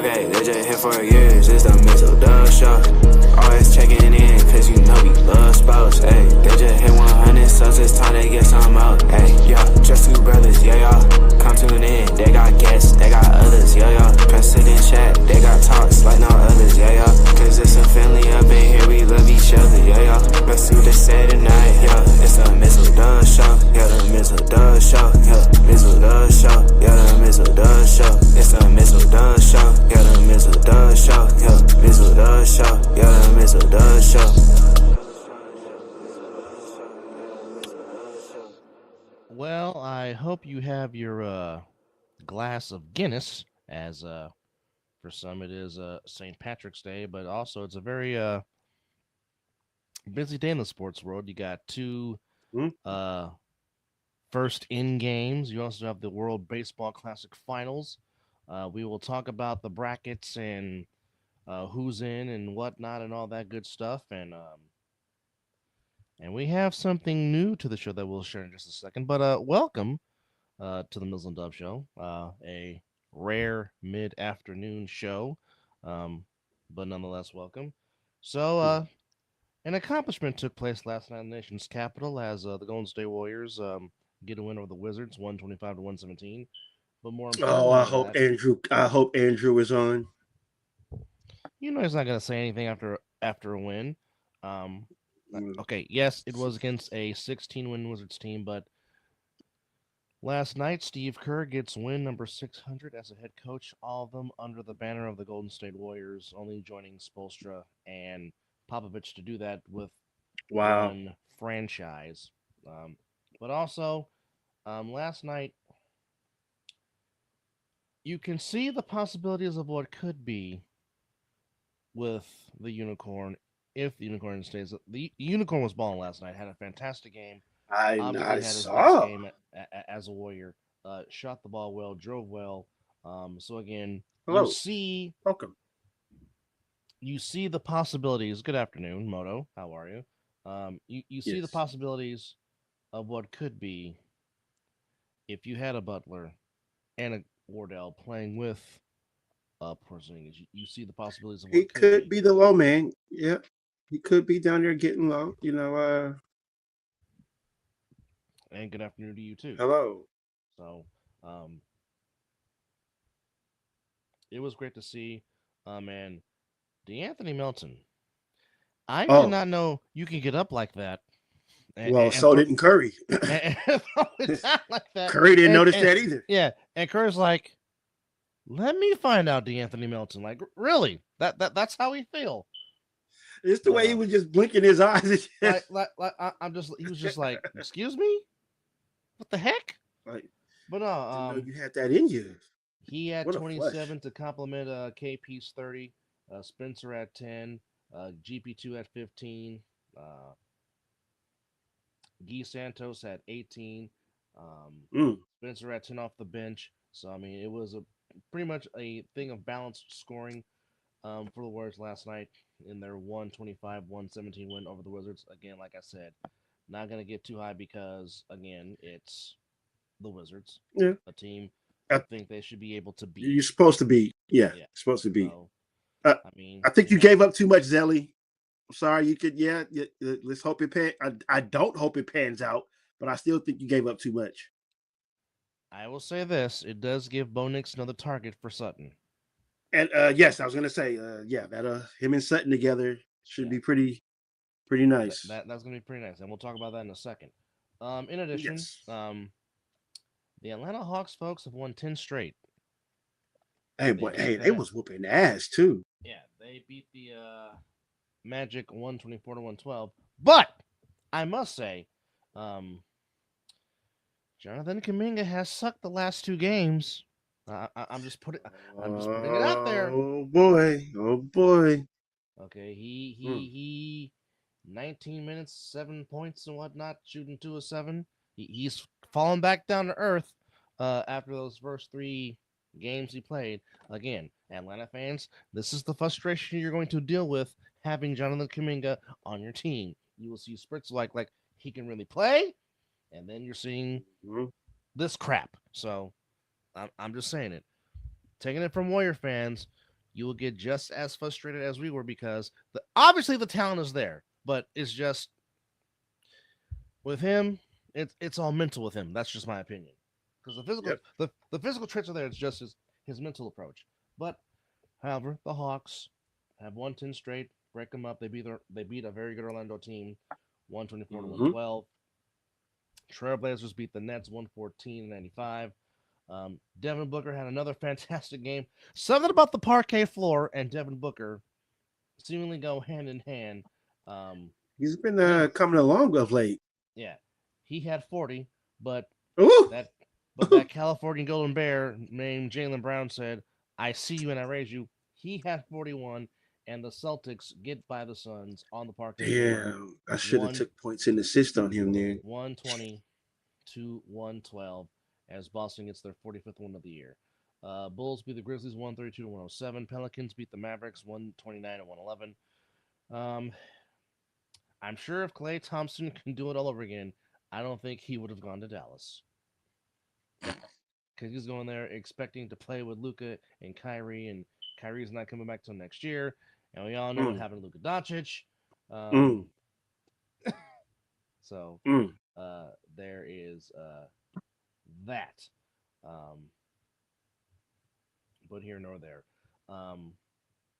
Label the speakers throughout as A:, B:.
A: Okay, they just here for years, it's the Mizzle show. Always checking in, cause you know we love sports. Hey, they just hit 100, so it's time to get some out. Hey, yeah, just two brothers, yeah, y'all. Come tune in, they got guests, they got others, yeah, y'all. Press it in chat, they got talks like no others, yeah, y'all. Cause it's a family up in here, we love each other, yeah, y'all. Let's do this Saturday night, yeah. It's the Mizzle show, yeah, the Mizzle show, yeah, Mizzle show, yeah, the Mizzle show. It's the Mizzle show, yeah, the Mizzle show, yeah, Mizzle show, yeah, the Mizzle show.
B: Well, I hope you have your glass of Guinness, as for some it is St. Patrick's Day, but also it's a very busy day in the sports world. You got two uh, first in games. You also have the World Baseball Classic Finals. We will talk about the brackets and who's in and whatnot and all that good stuff. And we have something new to the show that we'll share in just a second. But welcome to the Mizzle and Dove Show, a rare mid-afternoon show, but nonetheless welcome. So, an accomplishment took place last night in the nation's capital as the Golden State Warriors get a win over the Wizards, 125 to 117. But more
C: Oh,
B: importantly than that,
C: I hope Andrew is on.
B: you know he's not going to say anything after a win. Okay, yes, it was against a 16-win Wizards team, but last night Steve Kerr gets win number 600 as a head coach, all of them under the banner of the Golden State Warriors, only joining Spoelstra and Popovich to do that with one franchise. But also, last night, you can see the possibilities of what could be with the Unicorn if the Unicorn stays. The Unicorn was balling last night, had a fantastic game. Obviously had his best game as a Warrior. Shot the ball well, drove well. So again,
C: hello,
B: welcome. You see the possibilities. Good afternoon, Moto. How are you? You see the possibilities of what could be if you had a Butler and a Wardell playing with Porzingis. You see the possibilities of what
C: he could be the low man. Yeah, he could be down there getting low.
B: And good afternoon to you too.
C: Hello.
B: So, it was great to see. And DeAnthony Melton. I did not know you can get up like that.
C: So didn't Curry.
B: Like that.
C: Curry didn't notice that either.
B: Yeah, and Curry's like, let me find out DeAnthony Melton. Like, really? That's how he feel.
C: It's the way he was just blinking his eyes.
B: He was just like, excuse me? What the heck? But no,
C: you had that in you.
B: He had 27 to complement KP's 30, Spencer at 10, GP2 at 15, Guy Santos at 18, Spencer at 10 off the bench. So I mean, it was pretty much a thing of balanced scoring for the Warriors last night in their 125-117 win over the Wizards. Again, like I said, not going to get too high because, again, it's the Wizards, a team I think they should be able to beat.
C: You're supposed to beat. Yeah. Supposed to beat. So, I think you gave up too much, Zelly. I'm sorry. You could, let's hope it pans. I don't hope it pans out, but I still think you gave up too much.
B: I will say this. It does give Bo Nix another target for Sutton.
C: And yes, I was going to say, that him and Sutton together should be pretty nice.
B: That's going to be pretty nice, and we'll talk about that in a second. In addition, the Atlanta Hawks folks have won 10 straight.
C: They was whooping ass too.
B: Yeah, they beat the Magic 124 to 112. But I must say, Jonathan Kuminga has sucked the last two games. I'm just putting it out there.
C: Oh boy.
B: Okay, he 19 minutes, 7 points and whatnot, shooting 2 of 7. He's fallen back down to earth after those first 3 games he played. Again, Atlanta fans, this is the frustration you're going to deal with having Jonathan Kuminga on your team. You will see spurts like he can really play, and then you're seeing this crap. So I'm just saying it. Taking it from Warrior fans, you will get just as frustrated as we were because obviously the talent is there, but it's just with him, it's all mental with him. That's just my opinion. Because the physical traits are there. It's just his mental approach. But however, the Hawks have won 10 straight, break them up. They beat a very good Orlando team, 124 to 112. Trailblazers beat the Nets 114-95. Devin Booker had another fantastic game. Something about the parquet floor and Devin Booker seemingly go hand in hand.
C: He's been coming along of late.
B: Yeah, he had 40, but
C: Ooh.
B: that California Golden Bear named Jaylen Brown said, "I see you and I raise you." He had 41, and the Celtics get by the Suns on the parquet.
C: Damn, I should have took points and assist on him there.
B: 120 to 112 as Boston gets their 45th win of the year. Bulls beat the Grizzlies 132 to 107. Pelicans beat the Mavericks 129 to 111. I'm sure if Klay Thompson can do it all over again, I don't think he would have gone to Dallas. Because he's going there expecting to play with Luka and Kyrie, and Kyrie's not coming back till next year. And we all know what happened to Luka Doncic. So there is that. But here nor there.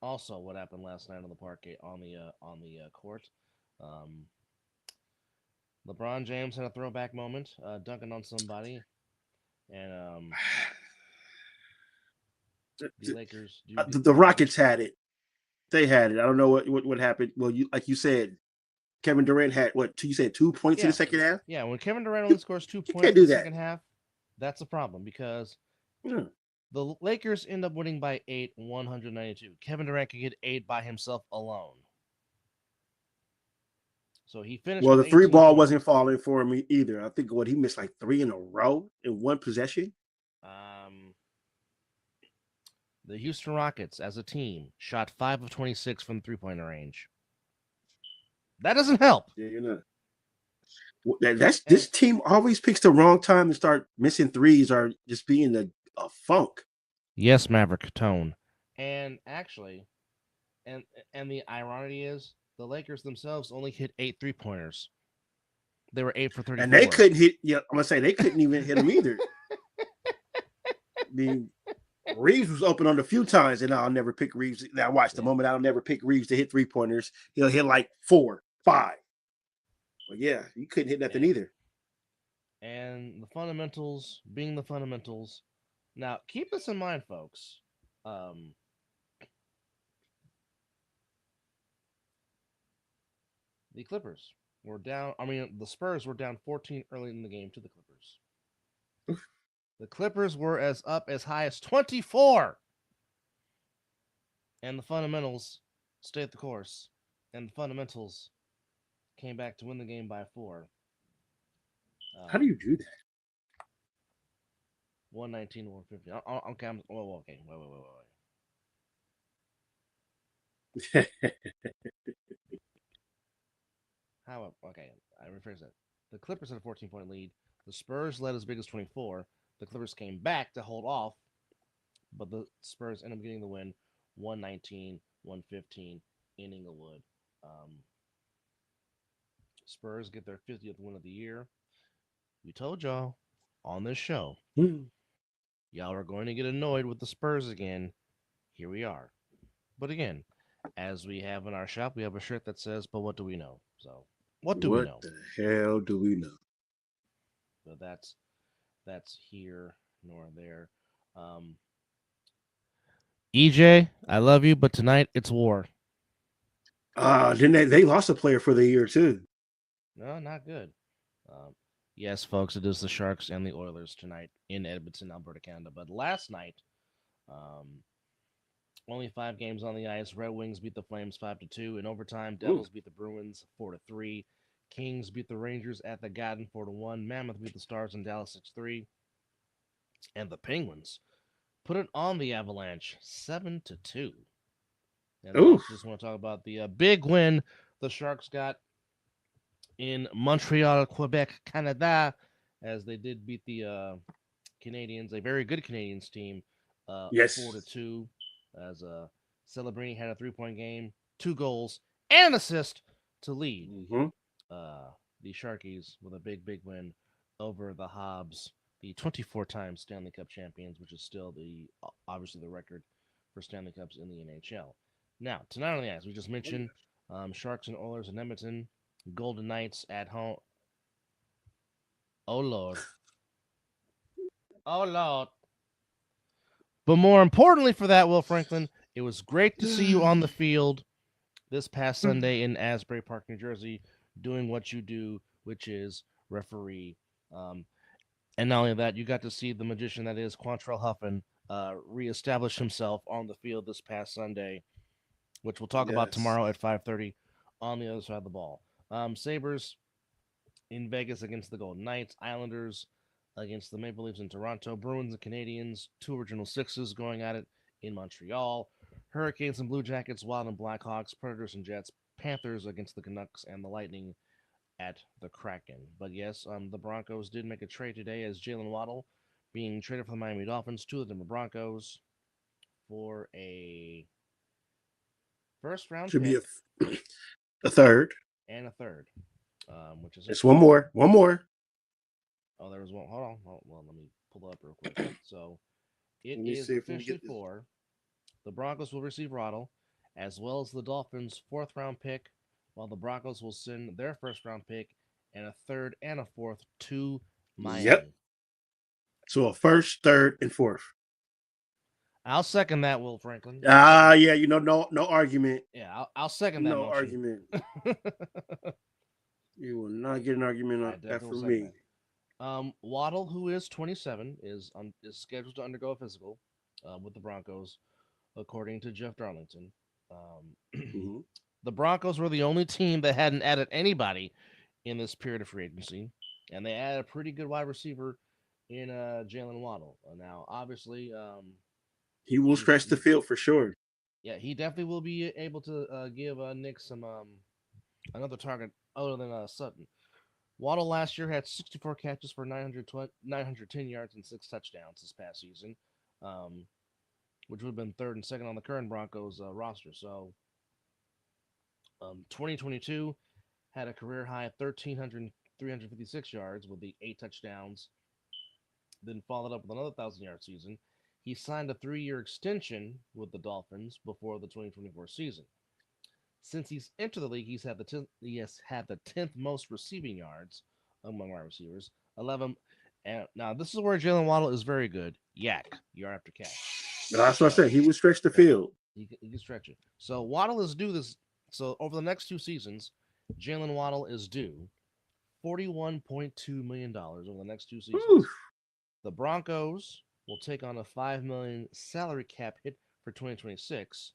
B: Also, what happened last night on the parquet on the court? LeBron James had a throwback moment, dunking on somebody, and the Lakers.
C: The Rockets had it. They had it. I don't know what happened. Well, like you said, Kevin Durant had you said 2 points in the second half?
B: Yeah, when Kevin Durant only scores 2 points in the second half, that's a problem because the Lakers end up winning by 8, 192. Kevin Durant could get 8 by himself alone. So he finished.
C: Well, the 3 ball wasn't falling for him either. I think he missed like 3 in a row in one possession.
B: The Houston Rockets, as a team, shot 5 of 26 from 3-pointer range. That doesn't help.
C: Yeah, this team always picks the wrong time to start missing threes or just being a funk.
B: Yes, Maverick tone. And actually, and the irony is, the Lakers themselves only hit 8 3-pointers. They were 8 for 34.
C: And they couldn't hit. Yeah, I'm gonna say they couldn't even hit them either. I mean, Reeves was open on a few times, and I'll never pick Reeves. Now watch the moment I'll never pick Reeves to hit 3-pointers. He'll hit like 4, 5. But yeah, you couldn't hit nothing either.
B: And the fundamentals being the fundamentals. Now, keep this in mind, folks. The Clippers were down. The Spurs were down 14 early in the game to the Clippers. The Clippers were up as high as 24. And the fundamentals stayed the course. And the fundamentals came back to win the game by 4.
C: How do you do that?
B: 119 to 150. Okay, okay. Wait. Okay, I rephrase that. The Clippers had a 14-point lead. The Spurs led as big as 24. The Clippers came back to hold off, but the Spurs ended up getting the win, 119-115 in Inglewood. Spurs get their 50th win of the year. We told y'all on this show, y'all are going to get annoyed with the Spurs again. Here we are. But again, as we have in our shop, we have a shirt that says, "But what do we know?" So, what do we know?
C: What the hell do we know?
B: So that's here nor there. EJ, I love you, but tonight it's war.
C: Then they lost a player for the year too.
B: No, not good. Yes, folks, it is the Sharks and the Oilers tonight in Edmonton, Alberta, Canada. But last night, only 5 games on the ice. Red Wings beat the Flames 5-2 in overtime. Devils beat the Bruins 4-3. Kings beat the Rangers at the Garden 4-1. Mammoth beat the Stars in Dallas 6-3. And the Penguins put it on the Avalanche 7-2. And I just want to talk about the big win the Sharks got in Montreal, Quebec, Canada, as they did beat the Canadians, a very good Canadians team, 4-2. As Celebrini had a 3-point game, 2 goals, and an assist to lead the Sharkies with a big win over the Hobbs, the 24-time Stanley Cup champions, which is still obviously the record for Stanley Cups in the NHL. Now, tonight on the ice, we just mentioned Sharks and Oilers in Edmonton, Golden Knights at home. Oh, Lord. Oh, Lord. But more importantly for that, Will Franklin, it was great to see you on the field this past Sunday in Asbury Park, New Jersey, doing what you do, which is referee. And not only that, you got to see the magician that is Quantrell Huffin reestablish himself on the field this past Sunday, which we'll talk about tomorrow at 5:30 on the other side of the ball. Sabres in Vegas against the Golden Knights, Islanders against the Maple Leafs in Toronto, Bruins and Canadiens, 2 original sixes going at it in Montreal, Hurricanes and Blue Jackets, Wild and Blackhawks, Predators and Jets, Panthers against the Canucks and the Lightning at the Kraken. But yes, the Broncos did make a trade today as Jalen Waddle being traded from the Miami Dolphins to the Denver Broncos for a first-round pick.
C: Be a third.
B: And a third. Which is
C: it's one more.
B: Oh, there was one. Hold on. Well, let me pull it up real quick. So it is officially for the Broncos will receive Waddle, as well as the Dolphins' 4th-round pick, while the Broncos will send their 1st-round pick and a 3rd and a 4th to Miami.
C: Yep. So a 1st, 3rd, and 4th.
B: I'll second that, Will Franklin.
C: Yeah, no argument.
B: Yeah, I'll second that.
C: No argument. You will not get an argument on that from me.
B: Waddle, who is 27, is scheduled to undergo a physical with the Broncos, according to Jeff Darlington. The Broncos were the only team that hadn't added anybody in this period of free agency, and they added a pretty good wide receiver in Jalen Waddle. Now, obviously,
C: he will stretch the field for sure.
B: Yeah, he definitely will be able to give Nick some another target other than Sutton. Waddle last year had 64 catches for 910 yards and 6 touchdowns this past season, which would have been 3rd and 2nd on the current Broncos roster. So 2022 had a career high of 356 yards with the 8 touchdowns, then followed up with another 1,000-yard season. He signed a 3-year extension with the Dolphins before the 2024 season. Since he's entered the league, he has had the 10th most receiving yards among wide receivers, 11. And now this is where Jalen Waddle is very good. Yard after catch.
C: That's what I said. He would stretch the field.
B: He can stretch it. So Waddle is due this. So over the next 2 seasons, Jalen Waddle is due $41.2 million over the next 2 seasons.
C: Oof.
B: The Broncos will take on a $5 million salary cap hit for 2026.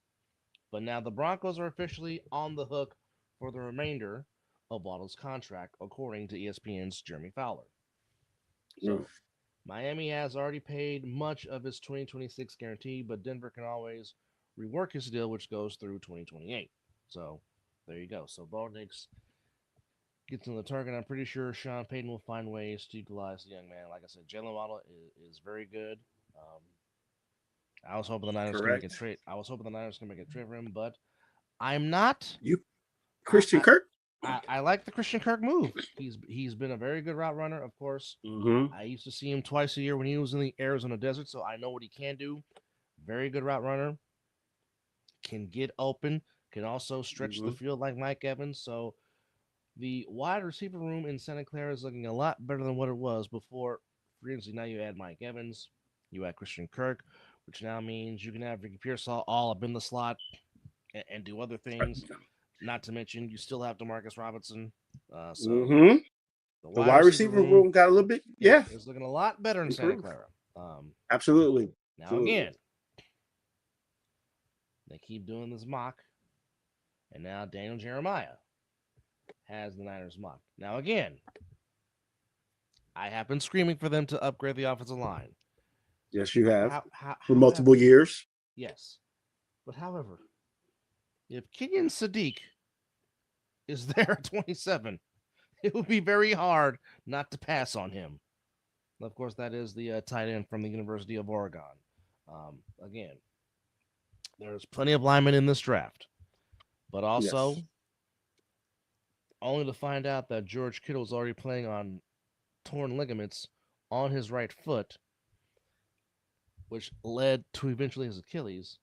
B: But now the Broncos are officially on the hook for the remainder of Waddle's contract, according to ESPN's Jeremy Fowler. So Miami has already paid much of his 2026 guarantee, but Denver can always rework his deal, which goes through 2028. So there you go. So Bo Nix gets on the target. I'm pretty sure Sean Payton will find ways to utilize the young man. Like I said, Jalen Waddle is very good. I was hoping the Niners can make a trade. I was hoping the Niners can make a trade for him, but I'm not.
C: Christian Kirk?
B: I like the Christian Kirk move. He's been a very good route runner, of course. I used to see him twice a year when he was in the Arizona desert, so I know what he can do. Very good route runner. Can get open. Can also stretch the field like Mike Evans. So the wide receiver room in Santa Clara is looking a lot better than what it was before free agency. Now you add Mike Evans. You add Christian Kirk, which now means you can have Ricky Pearsall all up in the slot and do other things. Not to mention, you still have Demarcus Robinson. The
C: wide receiver room got a little bit,
B: it's looking a lot better in Santa Clara.
C: Absolutely.
B: Now, again, they keep doing this mock, and now Daniel Jeremiah has the Niners mock. Now, again, I have been screaming for them to upgrade the offensive line.
C: Yes, you have. For multiple years.
B: Yes. But however, if Kenyon Sadiq is there at 27, it would be very hard not to pass on him. Of course, that is the tight end from the University of Oregon. Again, There's plenty of linemen in this draft, but also only to find out that George Kittle is already playing on torn ligaments on his right foot, which led to eventually his Achilles.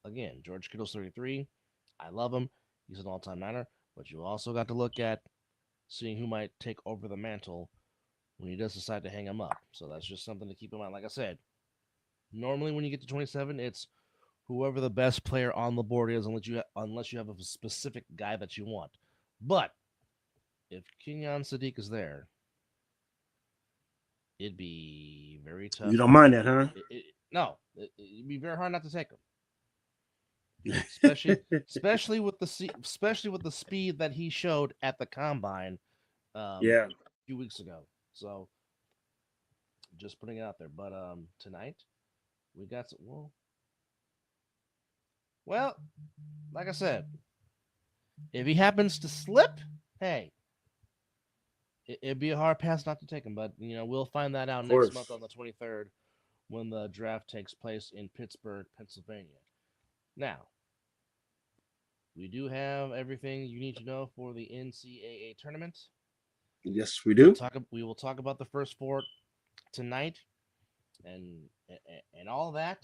B: Again, George Kittle's 33. I love him. He's an all-time Niner, but you also got to look at seeing who might take over the mantle when he does decide to hang him up. So that's just something to keep in mind. Like I said, normally when you get to 27, it's whoever the best player on the board is, unless you have a specific guy that you want. But if Kenyon Sadiq is there, it'd be very tough.
C: You don't mind that, huh?
B: No, it'd be very hard not to take him. especially with the speed that he showed at the combine a few weeks ago. So just putting it out there. But tonight we got some well, like I said, if he happens to slip, hey, it'd be a hard pass not to take him. But we'll find that out next month on the 23rd when the draft takes place in Pittsburgh, Pennsylvania. Now, we do have everything you need to know for the NCAA tournament.
C: Yes, we do.
B: We will talk about the first four tonight and all that.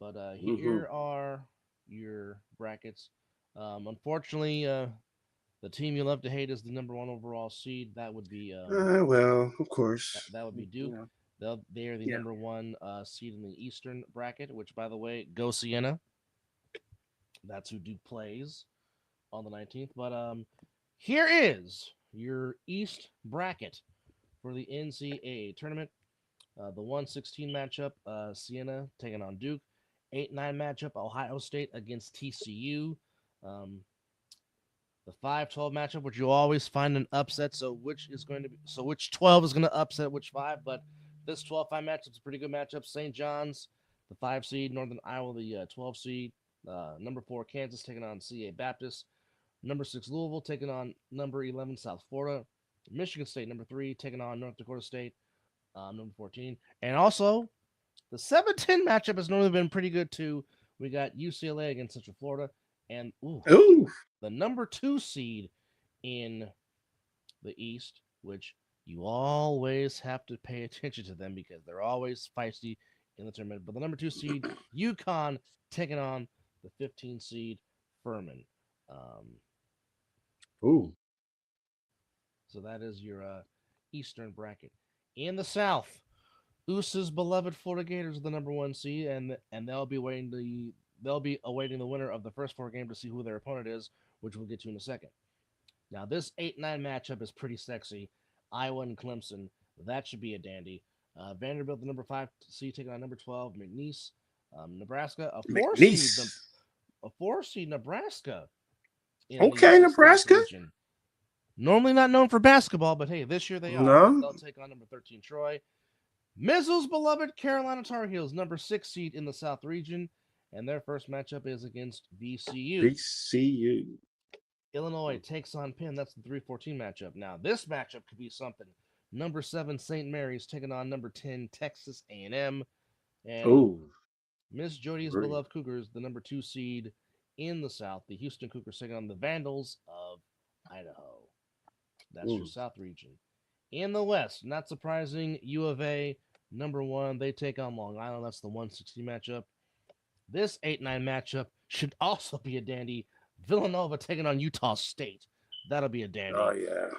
B: But here are your brackets. Unfortunately, the team you love to hate is the number 1 overall seed. That would be
C: well, of course.
B: That would be Duke. They are the number 1 seed in the Eastern bracket, which, by the way, go Siena. That's who Duke plays on the 19th. But here is your East bracket for the NCAA tournament. The 1-16 matchup, Siena taking on Duke. 8-9 matchup, Ohio State against TCU. The 5-12 matchup, which you'll always find an upset. So which 12 is going to upset which 5? But this 12-5 matchup is a pretty good matchup. St. John's, the 5 seed, Northern Iowa, the 12 seed. Number 4, Kansas taking on CA Baptist. Number 6, Louisville taking on number 11, South Florida. Michigan State, number 3, taking on North Dakota State, number 14. And also, the 7-10 matchup has normally been pretty good, too. We got UCLA against Central Florida. And the number 2 seed in the East, which you always have to pay attention to them because they're always feisty in the tournament. But the number 2 seed, UConn, taking on the 15 seed Furman. So that is your Eastern bracket. In the South, USA's beloved Florida Gators are the number 1 seed, and they'll be awaiting the winner of the first 4 games to see who their opponent is, which we'll get to in a second. Now, this 8-9 matchup is pretty sexy. Iowa and Clemson, that should be a dandy. Vanderbilt, the number 5 seed, taking on number 12, McNeese. Nebraska, a 4 seed Nebraska.
C: Okay, Nebraska.
B: Normally not known for basketball, but hey, this year they are.
C: No.
B: They'll take on number 13, Troy. Mizzle's beloved Carolina Tar Heels, number 6 seed in the South region, and their first matchup is against VCU. Illinois takes on Penn. That's the 3-14 matchup. Now, this matchup could be something. Number 7, St. Mary's taking on number 10, Texas A&M. And Miss Jody's beloved Cougars, the number 2 seed in the South. The Houston Cougars taking on the Vandals of Idaho. That's your South region. In the West, not surprising, U of A, number 1. They take on Long Island. That's the 1-16 matchup. This 8-9 matchup should also be a dandy. Villanova taking on Utah State. That'll be a dandy.
C: Oh, yeah.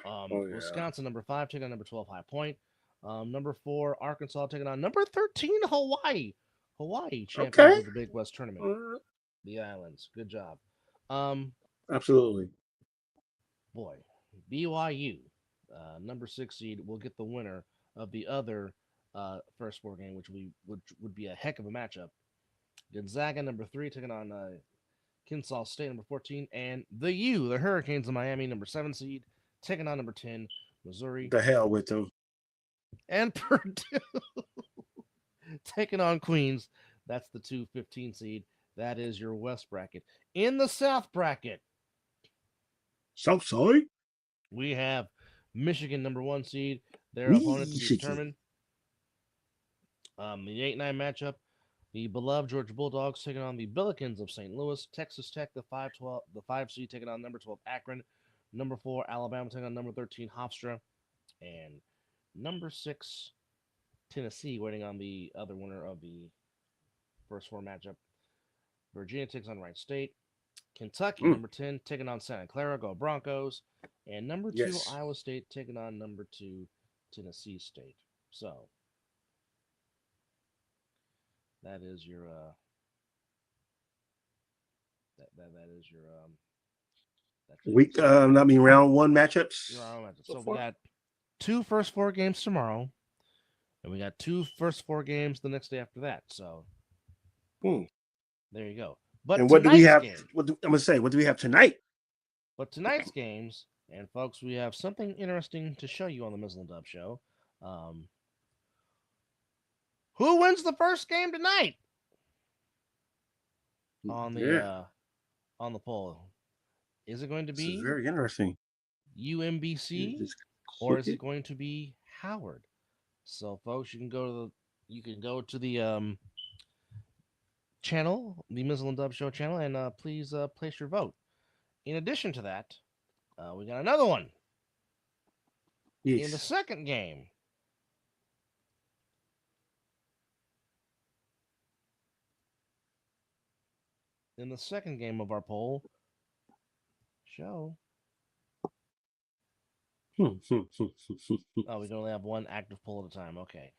B: Wisconsin, number 5, taking on number 12, High Point. Number 4, Arkansas taking on number 13, Hawaii. Hawaii champions of the Big West tournament. The Islands. Good job.
C: Absolutely.
B: Boy, BYU, number 6 seed, will get the winner of the other first 4 game, which would be a heck of a matchup. Gonzaga, number 3, taking on Kennesaw State, number 14, and the Hurricanes of Miami, number 7 seed, taking on number 10, Missouri.
C: The hell with them.
B: And Purdue taking on Queens. That's the 2-15 seed. That is your West bracket. In the South bracket,
C: Southside,
B: we have Michigan, number 1 seed. Their opponent to be determined. The 8-9 matchup, The beloved Georgia Bulldogs taking on the Billikens of St. Louis. Texas Tech, the 5 seed, taking on number 12 Akron. Number 4 Alabama taking on number 13 Hofstra, and number 6 Tennessee waiting on the other winner of the first 4 matchup. Virginia takes on Wright State. Kentucky, number 10, taking on Santa Clara. Go Broncos. And number 2 Iowa State taking on number 2 Tennessee State. So that is your that is your
C: week. Round 1 matchups.
B: So we got 2 first 4 games tomorrow, and we got 2 first 4 games the next day after that. So there you go. But
C: and what do we have? I'm gonna say, what do we have tonight?
B: But tonight's games, and folks, we have something interesting to show you on the Mizzle and Dub Show. Who wins the first game tonight? On the poll, is it going to be
C: very interesting
B: UMBC or is it going to be Howard? So, folks, you can go to the channel, the Mizzle and Dub Show channel, and please place your vote. In addition to that, we got another one in the second game. In the second game of our poll show. Oh, we can only have one active poll at a time. Okay.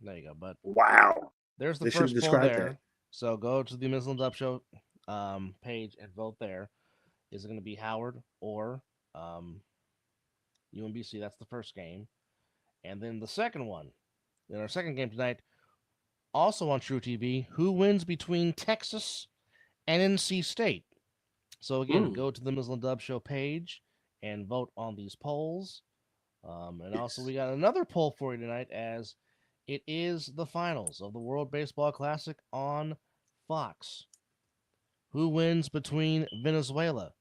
B: There you go. But
C: wow.
B: There's the first poll there. That. So go to the Mizzle and Dub Show page and vote there. Is it going to be Howard or UMBC? That's the first game. And then the second one, in our second game tonight, also on True TV, who wins between Texas and NC State? So again, go to the Mizzle and Dub Show page and vote on these polls. And also we got another poll for you tonight, as it is the finals of the World Baseball Classic on Fox. Who wins between Venezuela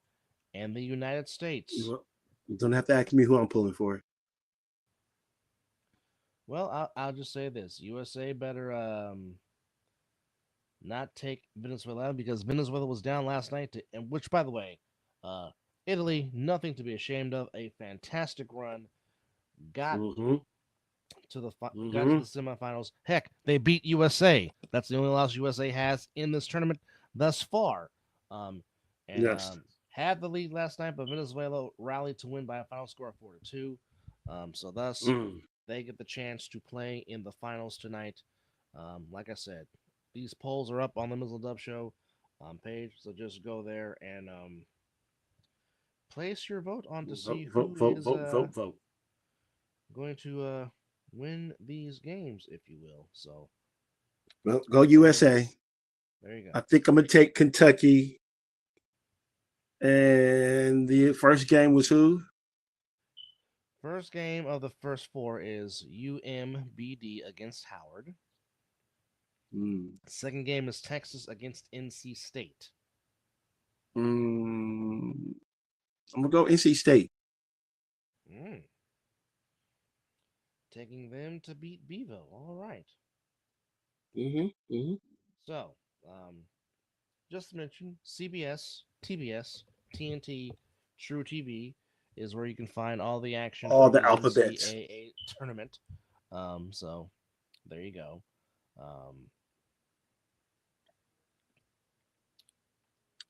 B: and the United States?
C: You don't have to ask me who I'm pulling for.
B: Well, I'll just say this. USA better not take Venezuela, because Venezuela was down last night, and which, by the way, Italy, nothing to be ashamed of. A fantastic run. Got to the semifinals. Heck, they beat USA. That's the only loss USA has in this tournament thus far. Had the lead last night, but Venezuela rallied to win by a final score of 4-2. So thus, they get the chance to play in the finals tonight. Like I said, these polls are up on the Mizzle Dub Show page, so just go there and place your vote on to see who is going to win these games, if you will. So,
C: well, go USA.
B: There you go.
C: I think I'm gonna take Kentucky. And the first game was who?
B: First game of the first 4 is UMBD against Howard. Second game is Texas against NC State.
C: I'm gonna go NC State.
B: Taking them to beat Beeville. All right. So, just to mention, CBS, TBS, TNT, True TV is where you can find all the action.
C: All the alphabets.
B: NCAA tournament. So there you go.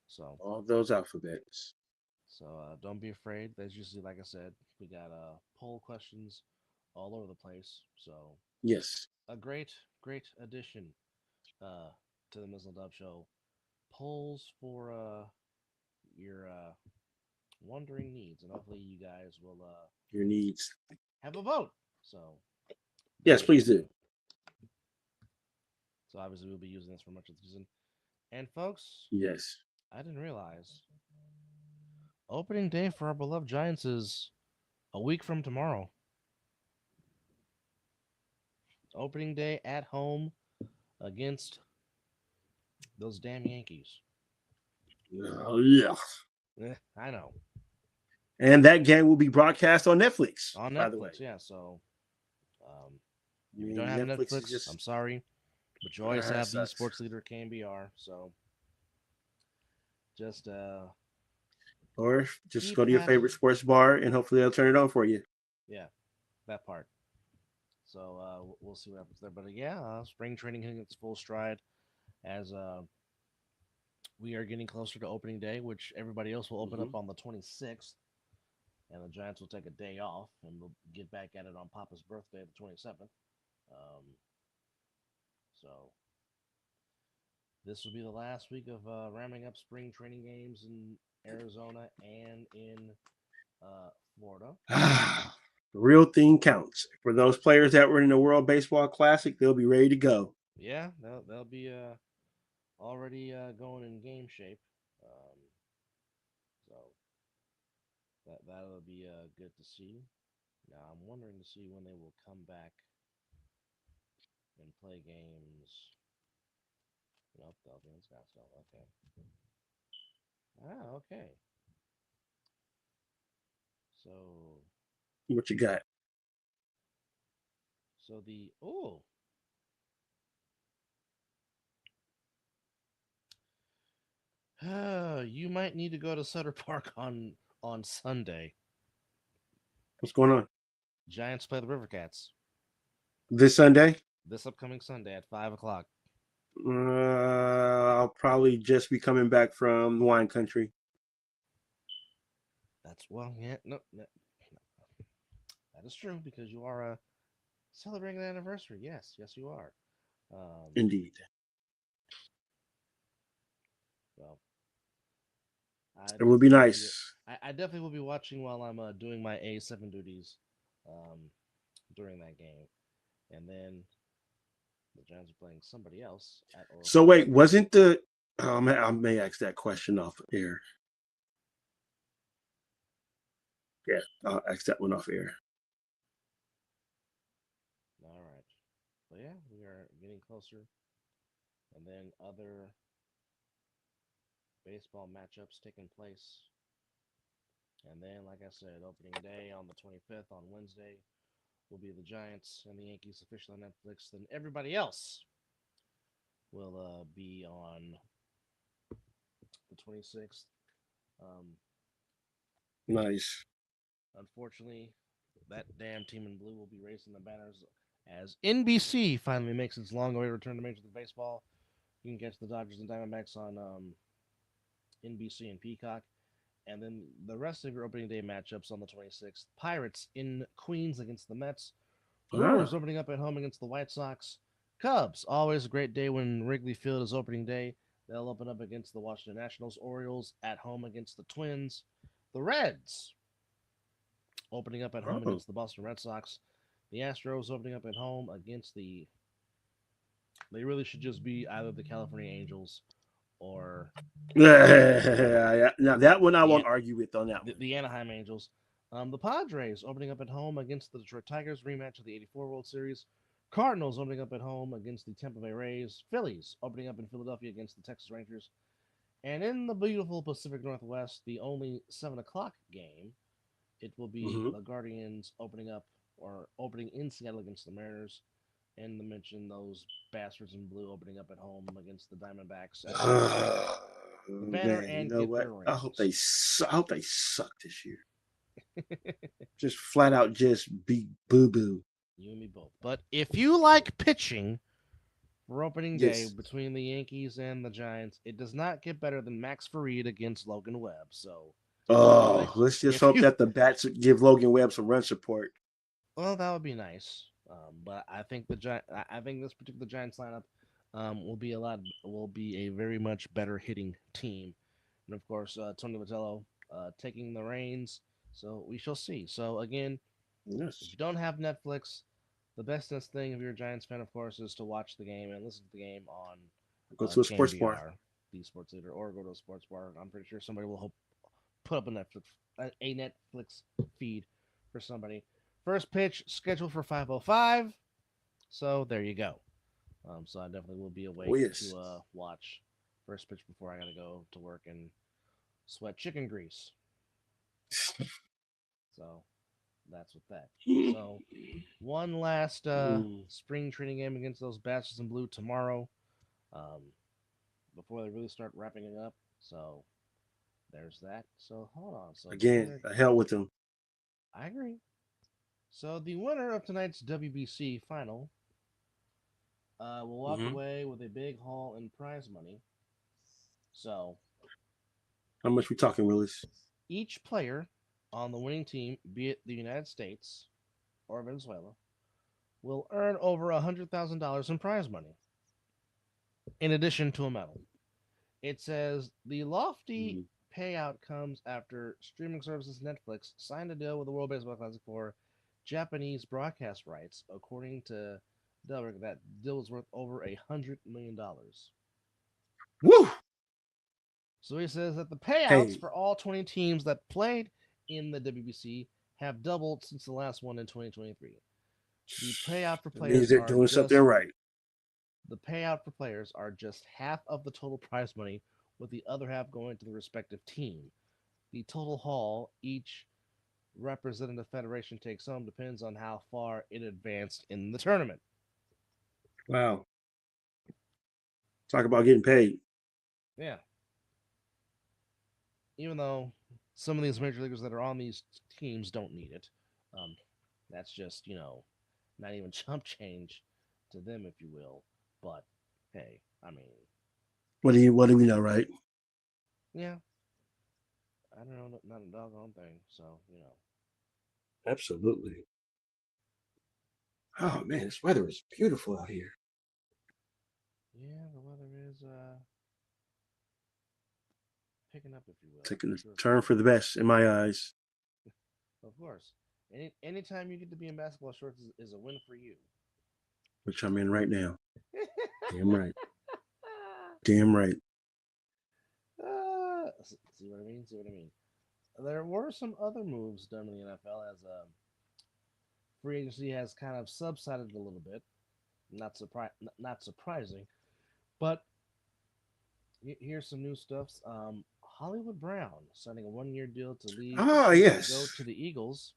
B: So
C: all those alphabets.
B: So don't be afraid. As you see, like I said, we got poll questions all over the place. So
C: yes,
B: a great addition to the Mizzle Dub Show. Polls for your wondering needs, and hopefully you guys will
C: your needs
B: have a vote. So
C: yes, please do.
B: So obviously we'll be using this for much of the season. And folks,
C: yes,
B: I didn't realize opening day for our beloved Giants is a week from tomorrow. Opening day at home against those damn Yankees.
C: Oh, yeah.
B: I know.
C: And that game will be broadcast on Netflix.
B: On Netflix, by the way. Yeah. So, if you don't have Netflix, I'm sorry. But you always have the sports leader KBR, so just
C: or just go to your favorite sports bar and hopefully they'll turn it on for you.
B: Yeah, that part. So we'll see what happens there. But spring training hitting its full stride as we are getting closer to opening day, which everybody else will open up on the 26th. And the Giants will take a day off, and we'll get back at it on Papa's birthday, the 27th. So this will be the last week of ramming up spring training games in Arizona and in Florida.
C: The real thing counts. For those players that were in the World Baseball Classic, they'll be ready to go.
B: Yeah, they'll be already going in game shape. So that'll be good to see. Now I'm wondering to see when they will come back and play games. Nope, they'll be in Scottsdale. Okay. Okay. So
C: what you got?
B: So you might need to go to Sutter Park on Sunday.
C: What's going on?
B: Giants play the River Cats.
C: This Sunday?
B: This upcoming Sunday at 5:00.
C: I'll probably just be coming back from wine country.
B: That's no. That is true because you are celebrating an anniversary. Yes, you are.
C: Indeed.
B: Well,
C: it would be nice.
B: I definitely will be watching while I'm doing my A7 duties during that game, and then the Giants are playing somebody else at Oral.
C: So wait, wasn't the? I may ask that question off air. Yeah, I'll ask that one off air.
B: All right, but yeah, we are getting closer, and then other baseball matchups taking place. And then, like I said, opening day on the 25th on Wednesday will be the Giants and the Yankees officially on Netflix. Then everybody else will be on the 26th.
C: Nice.
B: Unfortunately, that damn team in blue will be raising the banners as NBC finally makes its long-awaited return to Major League Baseball. You can catch the Dodgers and Diamondbacks on NBC and Peacock. And then the rest of your opening day matchups on the 26th. Pirates in Queens against the Mets. Brewers opening up at home against the White Sox. Cubs, always a great day when Wrigley Field is opening day. They'll open up against the Washington Nationals. Orioles at home against the Twins. The Reds opening up at home against the Boston Red Sox. The Astros opening up at home against the... They really should just be either the California Angels or...
C: Now that one I won't argue with on that one.
B: The Anaheim Angels. The Padres opening up at home against the Detroit Tigers, rematch of the '84 World Series. Cardinals opening up at home against the Tampa Bay Rays. Phillies opening up in Philadelphia against the Texas Rangers. And in the beautiful Pacific Northwest, the only 7:00 game, it will be the Guardians opening in Seattle against the Mariners. And to mention those bastards in blue opening up at home against the Diamondbacks. The banner
C: man,
B: and
C: you know what? I hope they suck this year. Just flat out just be boo-boo.
B: You and me both. But if you like pitching for opening day between the Yankees and the Giants, it does not get better than Max Fried against Logan Webb. So
C: let's just hope that the bats give Logan Webb some run support.
B: Well, that would be nice. But I think I think this particular Giants lineup will be a very much better hitting team. And of course, Tony Vitello taking the reins. So we shall see. So again, if you don't have Netflix, the bestest thing if you're a Giants fan, of course, is to watch the game and listen to the game on
C: go to a sports bar,
B: the sports leader, or go to a sports bar. I'm pretty sure somebody will put up a Netflix feed for somebody. First pitch scheduled for 5:05. So there you go. So I definitely will be awake to watch first pitch before I gotta go to work and sweat chicken grease. So That's what that. So one last spring training game against those Bastards in Blue tomorrow, before they really start wrapping it up. So there's that. So hold on. So
C: again, the hell with them.
B: I agree. So the winner of tonight's WBC final will walk away with a big haul in prize money. So,
C: how much we talking, Willis?
B: Each player on the winning team, be it the United States or Venezuela, will earn over $100,000 in prize money, in addition to a medal. It says the lofty payout comes after streaming services Netflix signed a deal with the World Baseball Classic for Japanese broadcast rights. According to Delrick, that deal was worth over $100 million.
C: Woo!
B: So he says that the payouts for all 20 teams that played in the WBC have doubled since the last one in 2023. The payout for players
C: means they're doing something right.
B: The payout for players are just half of the total prize money, with the other half going to the respective team. The total haul each representative federation takes home depends on how far it advanced in the tournament.
C: Wow. Talk about getting paid.
B: Yeah. Even though some of these major leaguers that are on these teams don't need it, that's just, not even chump change to them, if you will. But hey, I mean,
C: what do we know, right?
B: Yeah, I don't know, not a doggone thing. So
C: absolutely. Oh man, this weather is beautiful out here.
B: Yeah, the weather is picking up, if you will.
C: Taking a turn for the best in my eyes.
B: Of course. Anytime you get to be in basketball shorts is a win for you.
C: Which I'm in right now. Damn right. Damn right.
B: See what I mean? See what I mean? There were some other moves done in the NFL as free agency has kind of subsided a little bit. Not surprising, but here's some new stuff. Hollywood Brown signing a 1-year deal to leave.
C: Yes.
B: Go to the Eagles.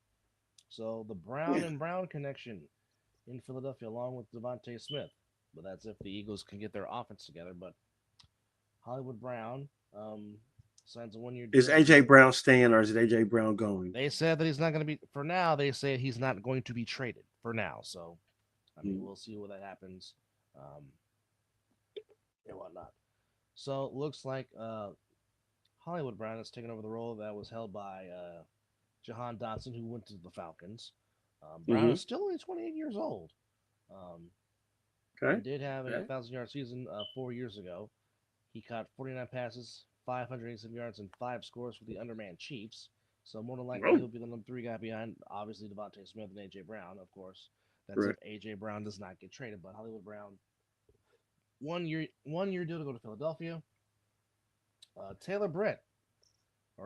B: So the Brown and Brown connection in Philadelphia, along with Devontae Smith. But that's if the Eagles can get their offense together. But Hollywood Brown signs a 1-year deal.
C: Is AJ Brown staying or is it AJ Brown going?
B: They said that he's not going to be, for now, they say he's not going to be traded for now. So, I mean, we'll see what that happens and whatnot. So, it looks like Hollywood Brown has taken over the role that was held by Jahan Dotson, who went to the Falcons. Brown is still only 28 years old. He did have a 1,000-yard season 4 years ago. He caught 49 passes, 587 yards, and 5 scores for the undermanned Chiefs. So more than likely, he'll be the number 3 guy behind, obviously, Devontae Smith and A.J. Brown, of course. That's if A.J. Brown does not get traded. But Hollywood Brown, 1-year deal to go to Philadelphia.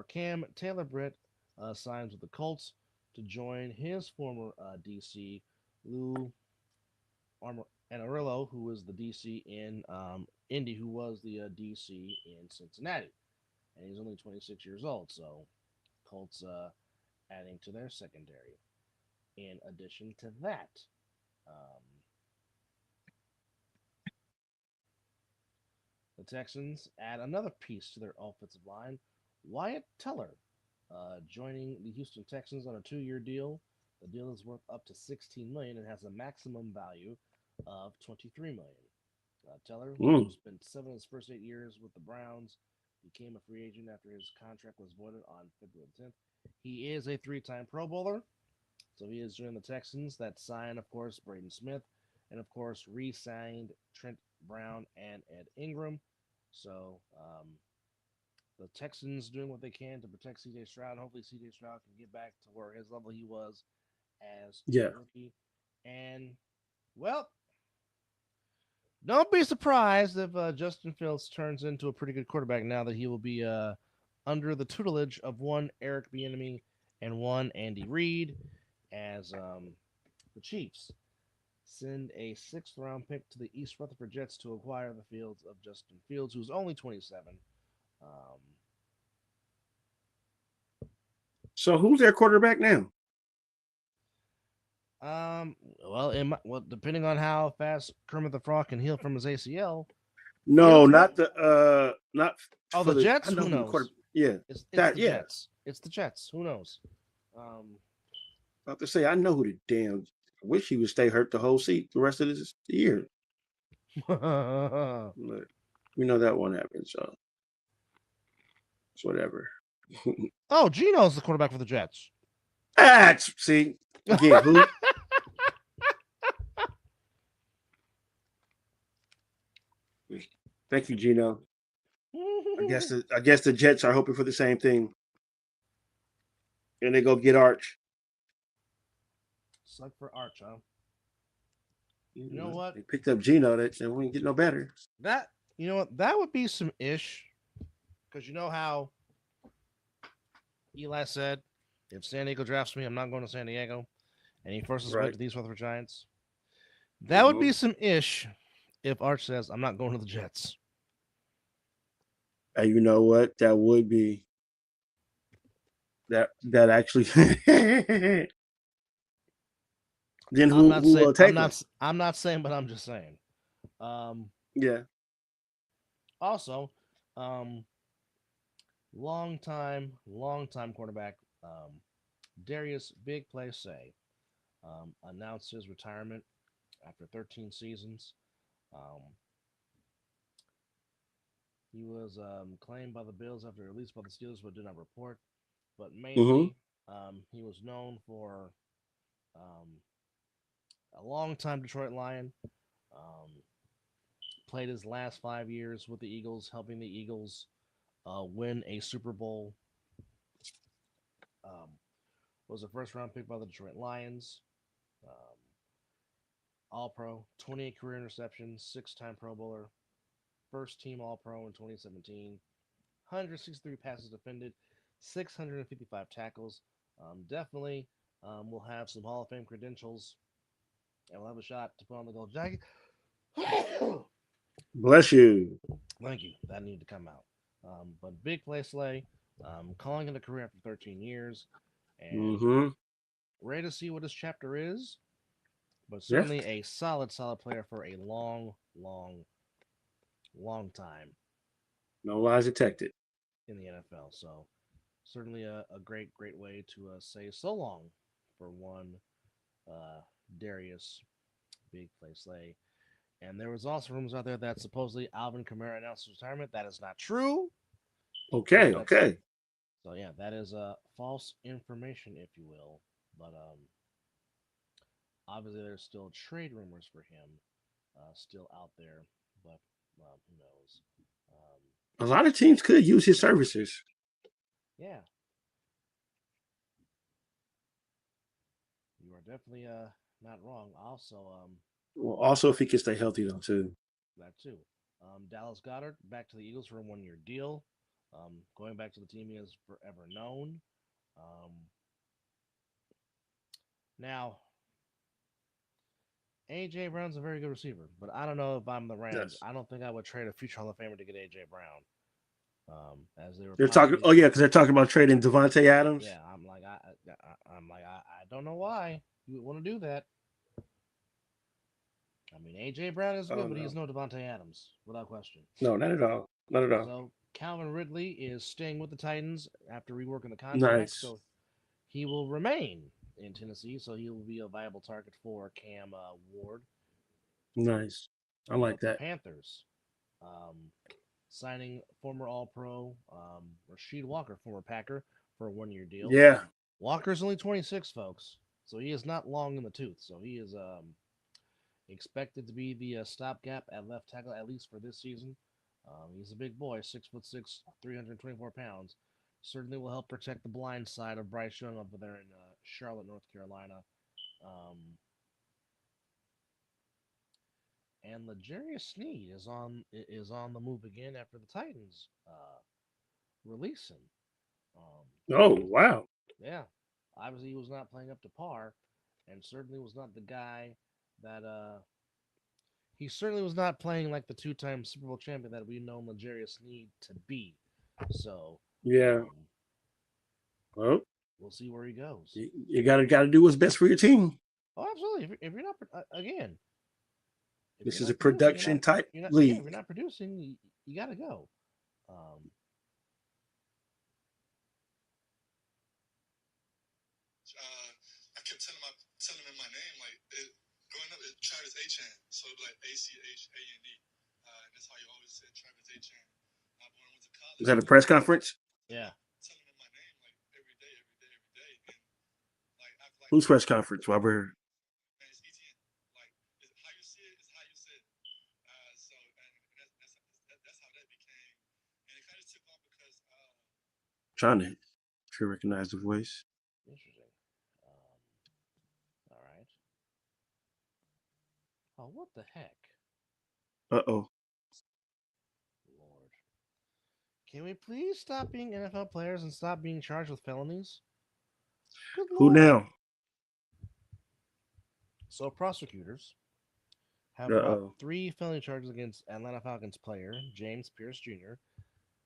B: Cam Taylor Britt signs with the Colts to join his former DC, Lou Anarillo, who was the DC in Indy, who was the DC in Cincinnati. And he's only 26 years old, so Colts adding to their secondary. In addition to that, the Texans add another piece to their offensive line, Wyatt Teller, joining the Houston Texans on a 2-year deal. The deal is worth up to $16 million and has a maximum value of $23 million. Teller, who spent 7 of his first 8 years with the Browns, became a free agent after his contract was voided on February 10th. He is a 3-time Pro Bowler, so he is joining the Texans that signed, of course, Braden Smith, and, of course, re-signed Trent Brown and Ed Ingram. So the Texans doing what they can to protect C.J. Stroud, and hopefully C.J. Stroud can get back to where his level he was as a rookie. And, well, don't be surprised if Justin Fields turns into a pretty good quarterback now that he will be under the tutelage of one Eric Bieniemy and one Andy Reid, as the Chiefs send a 6th-round pick to the East Rutherford Jets to acquire the fields of Justin Fields, who's only 27.
C: So who's their quarterback now?
B: Well, depending on how fast Kermit the Frog can heal from his ACL.
C: No, not
B: the Jets. Who knows?
C: Yeah,
B: it's the Jets. It's the Jets. Who knows?
C: About to say, I know who the damn. I wish he would stay hurt the rest of this year. But we know that won't happen, so it's whatever.
B: Geno's the quarterback for the Jets.
C: See again, who? Thank you, Geno. I guess the Jets are hoping for the same thing, and they go get Arch.
B: Suck for Arch, huh? You know what?
C: They picked up Geno. That we ain't get no better.
B: That that would be some ish, because you know how Eli said, if San Diego drafts me, I'm not going to San Diego, and he forces me to these Rutherford Giants. That would be some ish if Arch says, I'm not going to the Jets.
C: You know what? That would be that actually. Then who will take him?
B: I'm not saying, but I'm just saying.
C: Yeah.
B: Also, long time quarterback Darius Big Play Say announced his retirement after 13 seasons. He was claimed by the Bills after released by the Steelers, but did not report. But mainly, he was known for a long-time Detroit Lion. Played his last 5 years with the Eagles, helping the Eagles win a Super Bowl. Was a first-round pick by the Detroit Lions. All-Pro, 28 career interceptions, 6-time Pro Bowler, first-team All-Pro in 2017, 163 passes defended, 655 tackles. Definitely will have some Hall of Fame credentials, and will have a shot to put on the gold jacket.
C: Bless you.
B: Thank you. That needed to come out. But Big Play Slay, calling it a career after 13 years, and ready to see what his chapter is. But certainly a solid player for a long time.
C: No lies detected
B: in the NFL. So certainly a great way to say so long for one Darius Big Play Slay. And there was also rumors out there that supposedly Alvin Kamara announced his retirement. That is not true.
C: Okay.
B: So yeah, that is false information, if you will. But obviously there's still trade rumors for him still out there. But who knows?
C: A lot of teams could use his services.
B: Yeah. You are definitely not wrong. Also,
C: if he can stay healthy though too.
B: That too. Dallas Goedert back to the Eagles for a 1-year deal. Going back to the team he has forever known. Now, A.J. Brown's a very good receiver, but I don't know if I'm the Rams. Yes. I don't think I would trade a future Hall of Famer to get A.J. Brown. As they're talking,
C: because they're talking about trading Devontae Adams.
B: Yeah, I'm like, I don't know why you would want to do that. I mean, A.J. Brown is good, but he's no Devontae Adams, without question.
C: No, not at all.
B: So Calvin Ridley is staying with the Titans after reworking the contract.
C: Nice.
B: So he will remain in Tennessee, so he will be a viable target for Cam Ward.
C: Nice. I like that.
B: Panthers. Signing former All-Pro Rasheed Walker, former Packer, for a 1-year deal.
C: Yeah.
B: Walker's only 26, folks, so he is not long in the tooth. So he is expected to be the stopgap at left tackle, at least for this season. He's a big boy, 6'6", 324 pounds. Certainly will help protect the blind side of Bryce Young over there in Charlotte, North Carolina. And L'Jarius Sneed is on the move again after the Titans release him.
C: Wow.
B: Yeah. Obviously, he was not playing up to par, and certainly was not the guy that he certainly was not playing like the 2-time Super Bowl champion that we know L'Jarius Sneed to be. So
C: yeah. Well,
B: we'll see where he goes.
C: You gotta do what's best for your team.
B: Oh, absolutely. If you're not again,
C: this is a production type league.
B: If you're not producing, you got to go.
D: I kept telling him my name growing up. Travis Achan, so it'd be like ACHAND, and that's how you always said Travis Achan. When I went to college,
C: was that a press conference?
B: Yeah.
D: Telling him my name every day, and
C: whose press conference, Robert?
D: Man, it's ETN. How you see it is how you say it. So that's how that became, and it kind of took off because
C: trying to recognize the voice.
B: Interesting. All right. Oh, what the heck?
C: Uh-oh.
B: Lord. Can we please stop being NFL players and stop being charged with felonies? Good
C: Who
B: Lord.
C: now?
B: So prosecutors have brought 3 felony charges against Atlanta Falcons player James Pierce Jr.,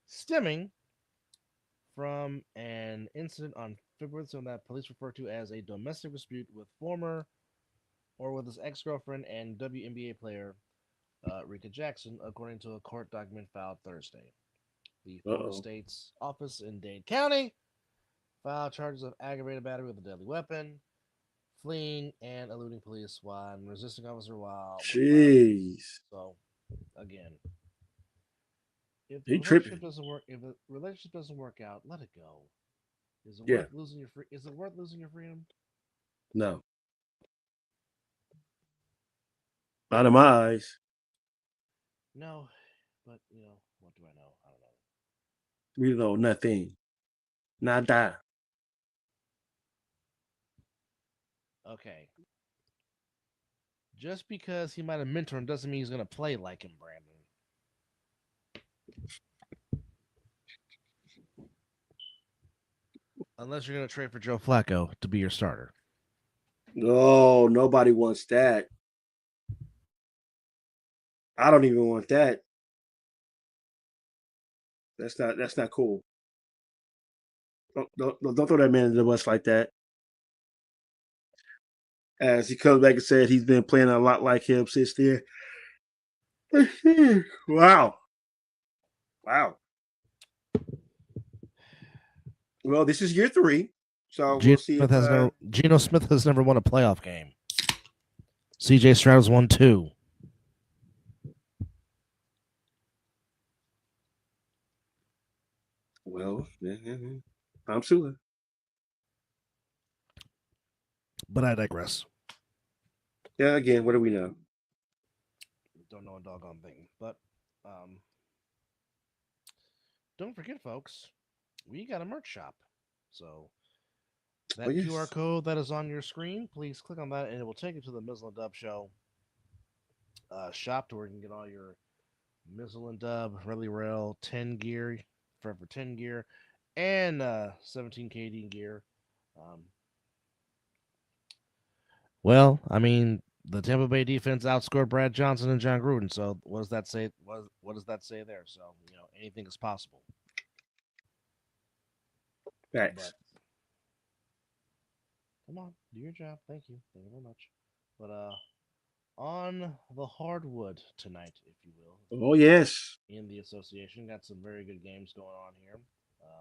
B: stemming from an incident on February 7th that police refer to as a domestic dispute with his ex-girlfriend and WNBA player Rika Jackson, according to a court document filed Thursday. The Florida State's office in Dade County filed charges of aggravated battery with a deadly weapon, fleeing and eluding police while resisting officer while.
C: Jeez.
B: So, again, if
C: the
B: relationship doesn't work out, let it go. Is it worth losing your Is it worth losing your freedom?
C: No. Not in my eyes.
B: No, but what do I know? I don't know.
C: We know nothing. Nada.
B: Okay. Just because he might have mentored him doesn't mean he's going to play like him, Brandon. Unless you're going to trade for Joe Flacco to be your starter.
C: No, nobody wants that. I don't even want that. That's not cool. Don't throw that man into the bus like that. As he comes back and said he's been playing a lot like him since then. Wow. Well, this is year 3, so we'll see.
B: Geno Smith has never won a playoff game. CJ Stroud has won 2.
C: Well, I'm Sula.
B: But I digress.
C: Yeah, again, what do we know?
B: Don't know a doggone thing. But don't forget, folks, we got a merch shop. So that QR code that is on your screen, please click on that and it will take you to the Mizzle and Dub Show shop to where you can get all your Mizzle and Dub, Really Rail, 10 gear, Forever 10 gear, and 17 KD gear. Well, I mean, the Tampa Bay defense outscored Brad Johnson and John Gruden. So what does that say? What does that say there? So anything is possible.
C: Thanks.
B: Come on, do your job. Thank you very much. But on the hardwood tonight, if you will.
C: Oh yes.
B: In the association, got some very good games going on here.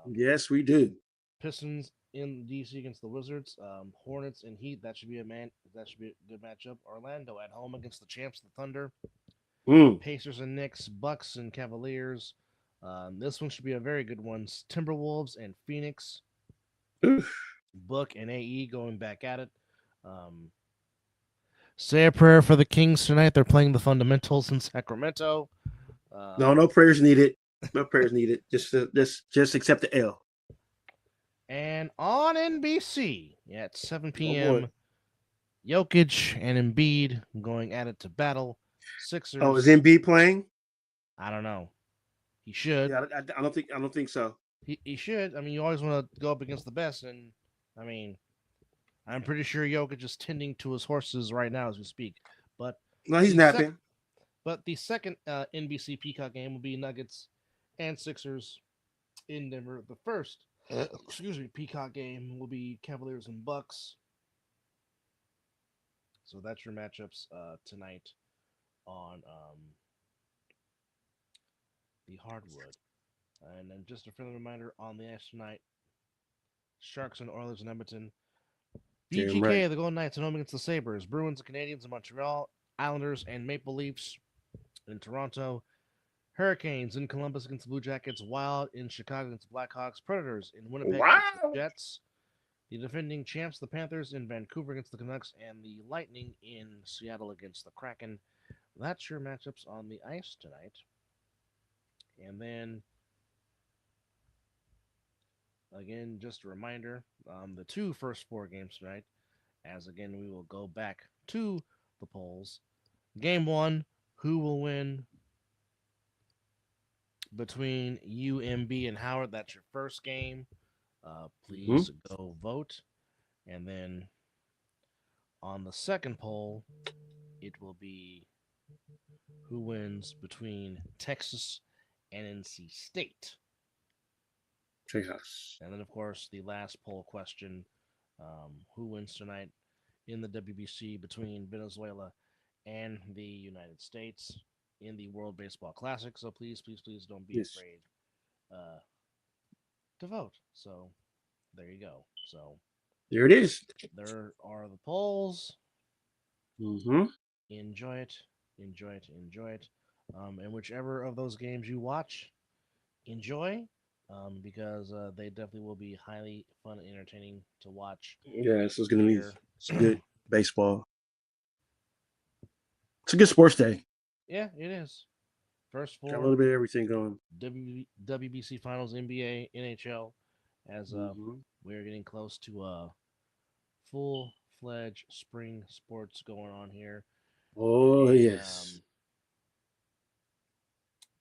C: Yes, we do.
B: Pistons in DC against the Wizards. Hornets and Heat. That should be a good matchup. Orlando at home against the champs, the Thunder. Pacers and Knicks. Bucks and Cavaliers. This one should be a very good one. Timberwolves and Phoenix. Book and AE going back at it. Say a prayer for the Kings tonight. They're playing the Fundamentals in Sacramento.
C: No prayers needed. No prayers needed. Just accept the L.
B: And on NBC at 7 p.m., Jokic and Embiid going at it to battle. Sixers.
C: Oh, is Embiid playing?
B: I don't know. He should.
C: Yeah, I don't think so.
B: He should. I mean, you always want to go up against the best, and I mean, I'm pretty sure Jokic is tending to his horses right now as we speak. But
C: no, he's napping.
B: But the second NBC Peacock game will be Nuggets and Sixers in Denver. The first, Peacock game will be Cavaliers and Bucks. So that's your matchups tonight on the hardwood. And then just a friendly reminder on the ice tonight: Sharks and Oilers in Edmonton. BGK,
C: right.
B: the Golden Knights, at home against the Sabres. Bruins and Canadians in Montreal. Islanders and Maple Leafs in Toronto. Hurricanes in Columbus against the Blue Jackets. Wild in Chicago against the Blackhawks. Predators in Winnipeg against the Jets. The defending champs, the Panthers, in Vancouver against the Canucks. And the Lightning in Seattle against the Kraken. That's your matchups on the ice tonight. And then, again, just a reminder, the two first four games tonight, as again we will go back to the polls. Game one, who will win between UMB and Howard? That's your first game. Please go vote. And then on the second poll, it will be who wins between Texas and NC State.
C: Texas.
B: And then, of course, the last poll question, who wins tonight in the WBC between Venezuela and the United States in the World Baseball Classic. So please, please, please don't be afraid to vote. So there you go. So
C: there it is.
B: There are the polls.
C: Mm-hmm.
B: Enjoy it. Enjoy it. Enjoy it. And whichever of those games you watch, enjoy. Because they definitely will be highly fun and entertaining to watch.
C: Yeah, this is going to be some good baseball. It's a good sports day.
B: Yeah, it is. First four.
C: Got a little bit of everything going.
B: WBC Finals, NBA, NHL, as we're getting close to full-fledged spring sports going on here.
C: Oh, and, yes.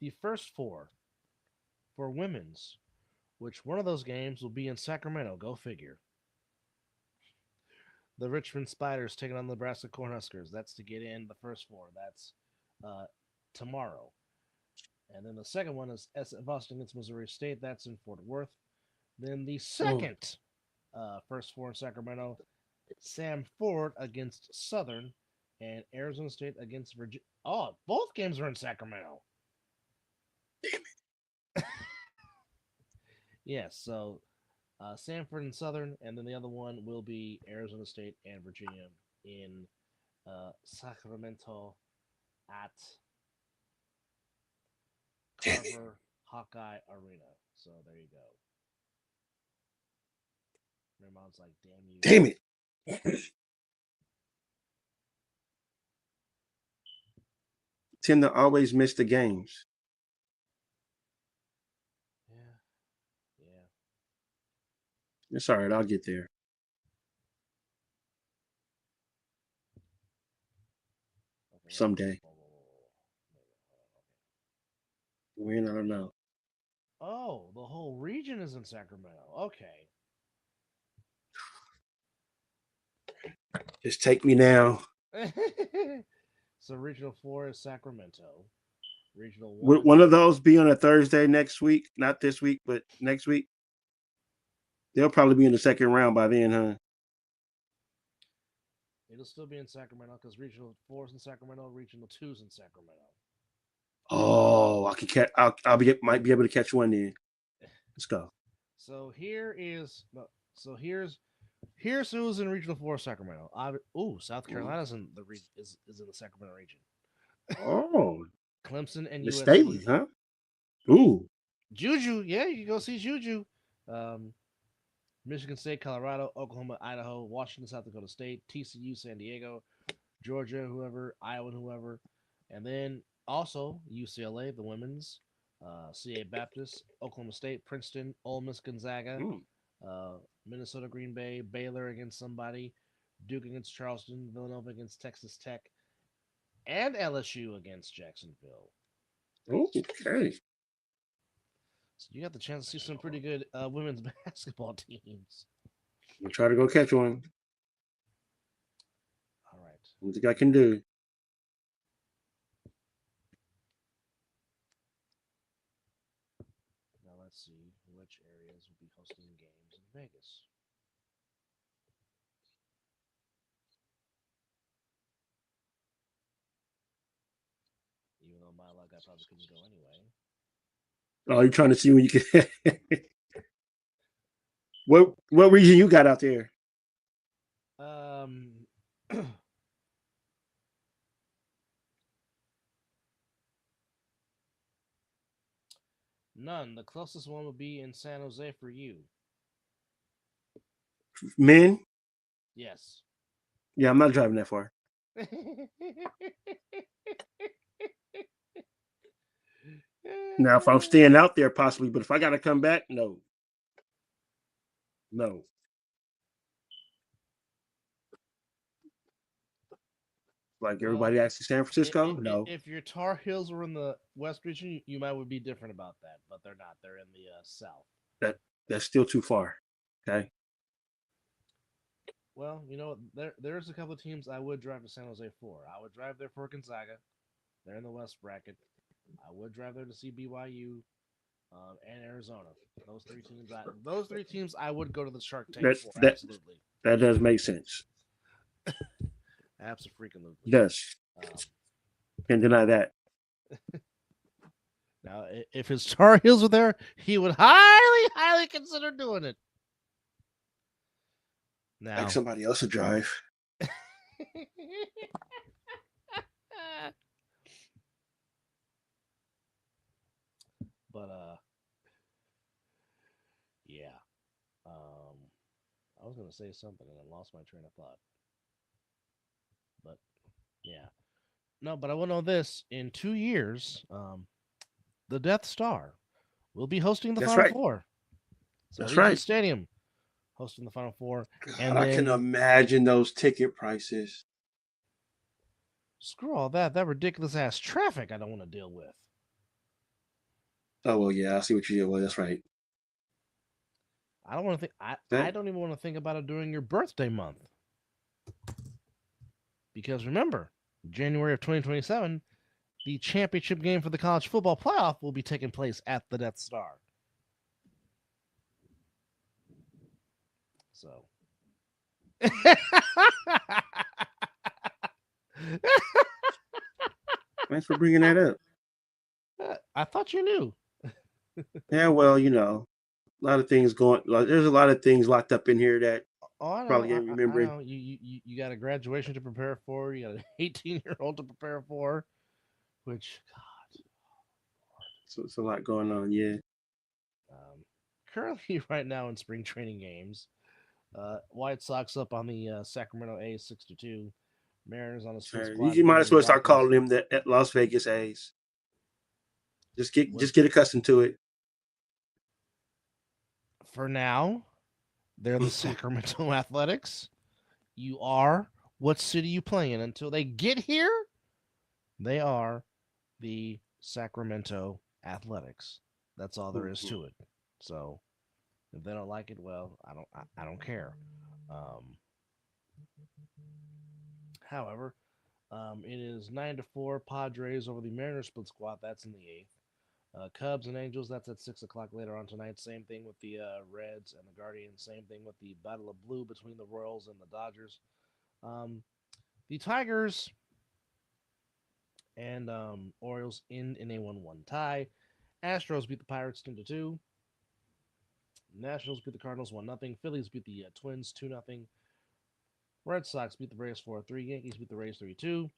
B: The first four for women's, which one of those games will be in Sacramento. Go figure. The Richmond Spiders taking on the Nebraska Cornhuskers. That's to get in the first four. That's tomorrow. And then the second one is SF Austin against Missouri State. That's in Fort Worth. Then the second first four in Sacramento, Sam Ford against Southern, and Arizona State against Virginia. Oh, both games are in Sacramento.
C: Damn it.
B: Yes, so Sanford and Southern, and then the other one will be Arizona State and Virginia in Sacramento at Carver Hawkeye Arena. So there you go. My mom's like, damn you.
C: Damn it. Tend to always miss the games.
B: Yeah.
C: It's all right. I'll get there.
B: Okay,
C: someday. When? I don't know.
B: Oh, the whole region is in Sacramento. Okay.
C: Just take me now.
B: So Regional 4 is Sacramento. Regional 1.
C: Would one of those be on a Thursday next week? Not this week, but next week? They'll probably be in the second round by then, huh?
B: It'll still be in Sacramento because Regional 4 is in Sacramento, Regional 2 is in Sacramento.
C: Oh, I can catch. Might be able to catch one then. Let's go.
B: So here's who's in Regional 4 Sacramento. South Carolina's in the is in the Sacramento region.
C: Oh,
B: Clemson and
C: the
B: USC.
C: Staley, huh? Ooh,
B: Juju, yeah, you can go see Juju. Michigan State, Colorado, Oklahoma, Idaho, Washington, South Dakota State, TCU, San Diego, Georgia, whoever, Iowa, whoever, and then also UCLA, the women's, CA Baptist, Oklahoma State, Princeton, Ole Miss, Gonzaga, Minnesota, Green Bay, Baylor against somebody, Duke against Charleston, Villanova against Texas Tech, and LSU against Jacksonville.
C: Okay.
B: So you got the chance to see some pretty good women's basketball teams.
C: I'll try to go catch one.
B: All right.
C: What think I can do?
B: Now let's see which areas will be hosting games in Vegas. my luck, I probably couldn't go anyway.
C: Oh, you're trying to see when you can. What region you got out there?
B: None. The closest one would be in San Jose for you.
C: Men?
B: Yes.
C: Yeah, I'm not driving that far. Now, if I'm staying out there, possibly, but if I got to come back, no. No. Like everybody asks San Francisco? No.
B: If your Tar Heels were in the West region, you might would be different about that, but they're not. They're in the South.
C: That's still too far. Okay.
B: Well, there's a couple of teams I would drive to San Jose for. I would drive there for Gonzaga. They're in the West bracket. I would drive there to see BYU and Arizona. Those three teams I would go to the Shark Tank for. Absolutely.
C: That does make sense.
B: Absolutely.
C: Yes. Can't deny that.
B: Now, if his Tar Heels were there, he would highly consider doing it. Now,
C: like somebody else to drive.
B: But yeah. I was gonna say something and I lost my train of thought. But yeah. No, but I will know this. In 2 years, the Death Star will be hosting the Final Four. So
C: That's right.
B: Stadium hosting the Final Four.
C: And I can imagine those ticket prices.
B: Screw all that. That ridiculous ass traffic I don't want to deal with.
C: Oh well, yeah, I see what you did. Well, that's right.
B: I don't want to think. I don't even want to think about it during your birthday month. Because remember, January of 2027, the championship game for the college football playoff will be taking place at the Death Star. So.
C: Thanks for bringing that up.
B: I thought you knew.
C: Yeah, well, a lot of ththings going. There's a lot of things locked up in here that probably ain't remembering.
B: I know. You got a graduation to prepare for. You got an 18-year-old to prepare for. Which, God.
C: So it's a lot going on, yeah.
B: Currently, right now in spring training games, White Sox up on the Sacramento A's 6-2. Mariners on the split squad.
C: You might as well start calling them the Las Vegas A's. Just get accustomed to it.
B: For now, they're the Sacramento Athletics. You are what city you play in. Until they get here, they are the Sacramento Athletics. That's all there is to it. So if they don't like it, well, I don't care. However, it is 9-4 Padres over the Mariners split squad. That's in the 8th. Cubs and Angels, that's at 6 o'clock later on tonight. Same thing with the Reds and the Guardians. Same thing with the Battle of Blue between the Royals and the Dodgers. The Tigers and Orioles in a 1-1 tie. Astros beat the Pirates 10-2. Nationals beat the Cardinals 1-0. Phillies beat the Twins 2-0. Red Sox beat the Braves 4-3. Yankees beat the Rays 3-2.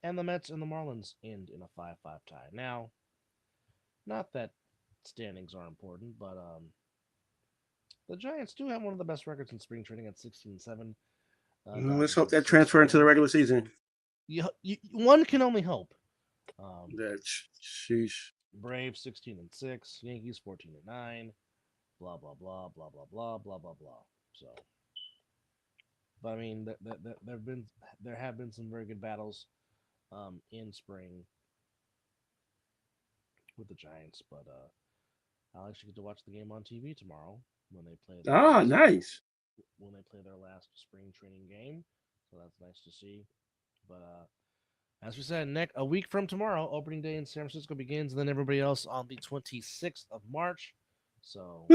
B: And the Mets and the Marlins end in a 5-5 tie. Now, not that standings are important, but the Giants do have one of the best records in spring training at 16-7.
C: Let's hope that transfer into the regular season.
B: One can only hope.
C: Sheesh.
B: Braves 16-6. Yankees 14-9. Blah blah blah blah blah blah blah blah blah. So, but I mean, there have been some very good battles in spring with the Giants, but I'll actually get to watch the game on TV tomorrow when they play.
C: Nice.
B: When they play their last spring training game, so that's nice to see. But as we said, a week from tomorrow, opening day in San Francisco begins, and then everybody else on the 26th of March. So,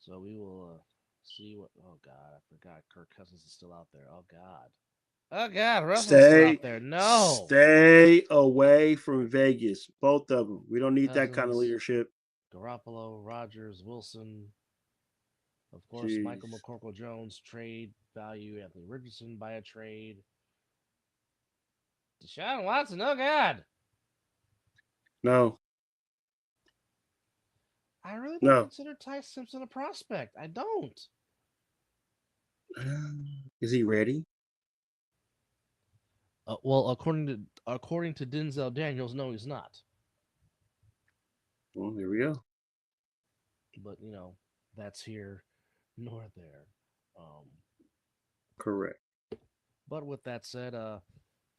B: so we will see what. Oh God, I forgot Kirk Cousins is still out there. Oh God. Oh God, Russell's out there. No.
C: Stay away from Vegas. Both of them. We don't need that kind of leadership.
B: Garoppolo, Rodgers, Wilson. Of course, Michael McCorkle-Jones, trade value. Anthony Richardson by a trade. Deshaun Watson, oh God.
C: No.
B: I really don't consider Ty Simpson a prospect. I don't.
C: Is he ready?
B: Well, according to Denzel Daniels, no, he's not.
C: Well, there we go.
B: But that's here nor there.
C: Correct.
B: But with that said,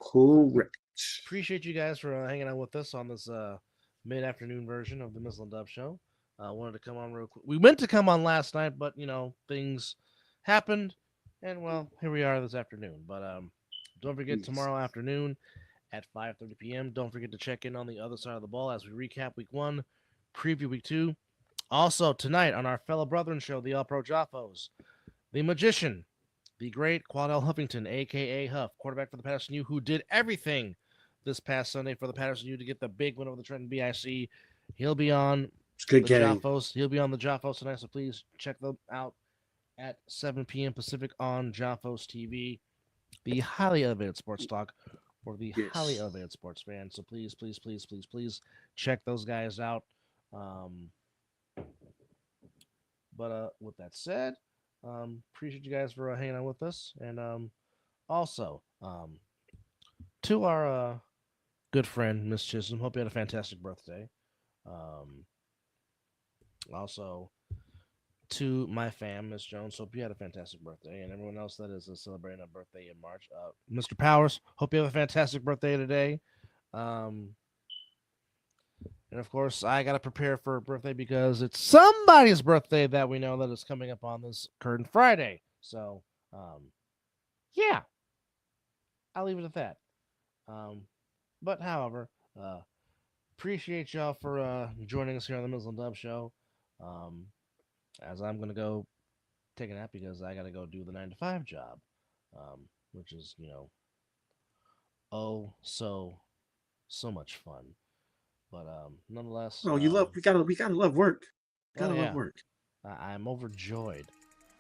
C: correct.
B: Appreciate you guys for hanging out with us on this mid-afternoon version of the Mizzle and Dub Show. Wanted to come on real quick. We meant to come on last night, but things happened, and well, here we are this afternoon. But don't forget tomorrow afternoon at 5:30 p.m. Don't forget to check in on the other side of the ball as we recap Week 1, preview Week 2. Also tonight on our fellow brethren show, the All Pro Jaffos, the magician, the great Quadell Huffington, a.k.a. Huff, quarterback for the Patterson U, who did everything this past Sunday for the Patterson U to get the big win over the Trenton BIC. He'll be on Jaffos. He'll be on the Jaffos tonight, so please check them out at 7 p.m. Pacific on Jaffos TV, the highly elevated sports talk for the highly elevated sports fan. So please check those guys out. But with that said, appreciate you guys for hanging out with us, and also to our good friend Miss Chisholm, hope you had a fantastic birthday. Also to my fam, Miss Jones, hope you had a fantastic birthday, and everyone else that is celebrating a birthday in March. Mr. Powers, hope you have a fantastic birthday today. And of course, I got to prepare for a birthday because it's somebody's birthday that we know that is coming up on this current Friday. So, yeah, I'll leave it at that. But however, appreciate y'all for joining us here on the Mizzle and Dub Show. As I'm going to go take a nap because I got to go do the 9-to-5 job, which is, so much fun. But nonetheless,
C: we gotta love work. Love work.
B: I'm overjoyed.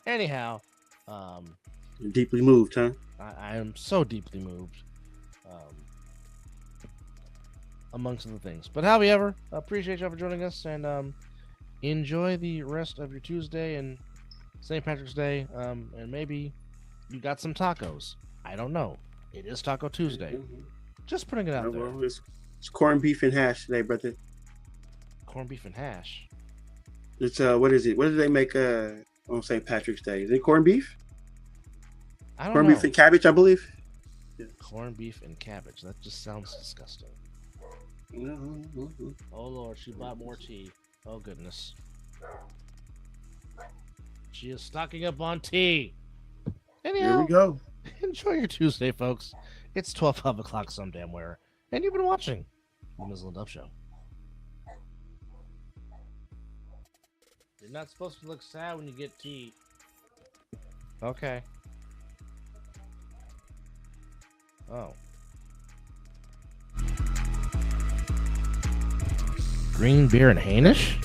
B: Anyhow,
C: you're deeply moved, huh?
B: I am so deeply moved. Amongst other things, but however, appreciate y'all for joining us, and enjoy the rest of your Tuesday and St. Patrick's Day. And maybe you got some tacos. I don't know. It is Taco Tuesday. Mm-hmm. Just putting it out there.
C: Well, it's corned beef and hash today, brother.
B: Corned beef and hash.
C: It's what is it? What do they make on St. Patrick's Day? Is it corned beef?
B: I don't know.
C: Corned beef and cabbage, I believe.
B: Yeah. Corned beef and cabbage. That just sounds disgusting.
C: Mm-hmm.
B: Oh Lord, she bought more tea. Oh goodness. She is stocking up on tea. Anyhow,
C: here we go.
B: Enjoy your Tuesday, folks. It's 5 o'clock some damn where, and you've been watching the Mizzle and Dub Show. You're not supposed to look sad when you get tea. Okay. Oh. Green beer and Hainish?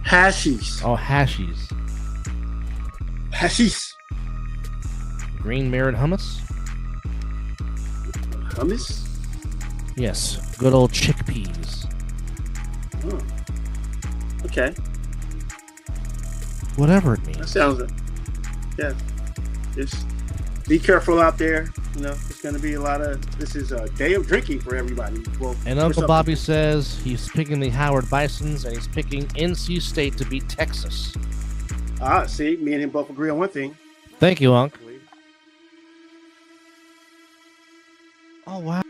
C: Hashies.
B: Oh, hashies.
C: Hashies.
B: Green beer and hummus?
C: Hummus?
B: Yes. Good old chickpeas.
C: Oh. Okay.
B: Whatever it means.
C: That sounds like, yeah. Just be careful out there. It's going to be this is a day of drinking for everybody. Well,
B: and Uncle Bobby says he's picking the Howard Bisons and he's picking NC State to beat Texas.
C: See, me and him both agree on one thing.
B: Thank you, Unc. Oh, wow.